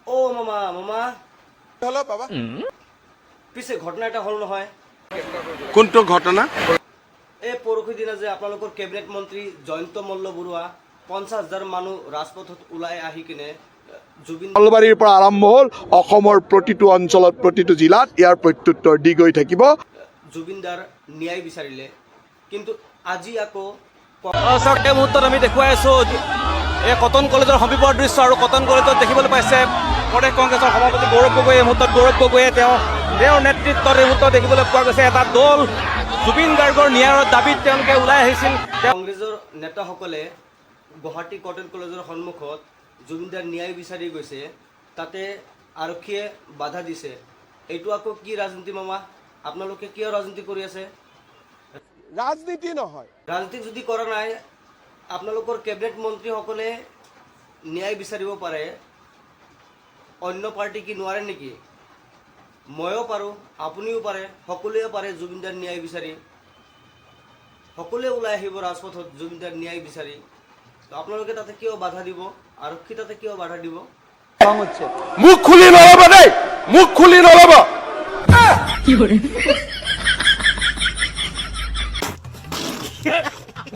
ও মামা মামা হলো বাবা পিছে ঘটনা এটা হল নহয় কোনটো ঘটনা এই পৰহি দিনা যে আপোনালোকৰ কেবিনেট মন্ত্ৰী জয়ন্ত মল্ল বৰুৱা 50,000 মানুহ ৰাজপথত ওলাই আহি কিনে জুবিন নলবাৰীৰ পৰা আৰম্ভ হ'ল অসমৰ প্ৰতিটো অঞ্চলত প্ৰতিটো জিলাত ইয়াৰ প্ৰত্যুত্তৰ দি গৈ থাকিব জুবিনদাৰ ন্যায় বিচাৰিলে কিন্তু আজি আকৌ চাওক এই মুহূৰ্তত আমি দেখুৱাই আছোঁ এই কটন কলেজৰ সমীপৰ দৃশ্য আৰু কটন কলেজত দেখিবলৈ পাইছে প্ৰদেশ কংগ্ৰেছৰ সভাপতি গৌৰৱ গগৈ এই মুহূৰ্তত গৌৰৱ গগৈয়ে তেওঁৰ নেতৃত্বত এই মুহূৰ্তত দেখিবলৈ পোৱা গৈছে এটা দল জুবিন গাৰ্গৰ ন্যায়ৰ দাবীত তেওঁলোকে ওলাই আহিছিল কংগ্ৰেছৰ নেতাসকলে গুৱাহাটী কটন কলেজৰ সন্মুখত জুবিনদাৰ ন্যায় বিচাৰি গৈছে তাতে আৰক্ষীয়ে বাধা দিছে এইটো আকৌ কি ৰাজনীতি মামা আপোনালোকে কিয় ৰাজনীতি কৰি আছে ৰাজনীতি নহয় ৰাজনীতি যদি কৰা নাই আপোনালোকৰ কেবিনেট মন্ত্ৰীসকলে ন্যায় বিচাৰিব পাৰে অন্য পাৰ্টি কি নোৱাৰে নেকি ময়ো পাৰোঁ আপুনিও পাৰে সকলোৱে পাৰে জুবিনদাৰ ন্যায় বিচাৰি সকলোৱে ওলাই আহিব ৰাজপথত জুবিনদাৰ ন্যায় বিচাৰি তো আপোনালোকে তাতে কিয় বাধা দিব আৰক্ষী তাতে কিয় বাধা দিব মুখ খুলি নল'ব দেই মুখ খুলি নল'ব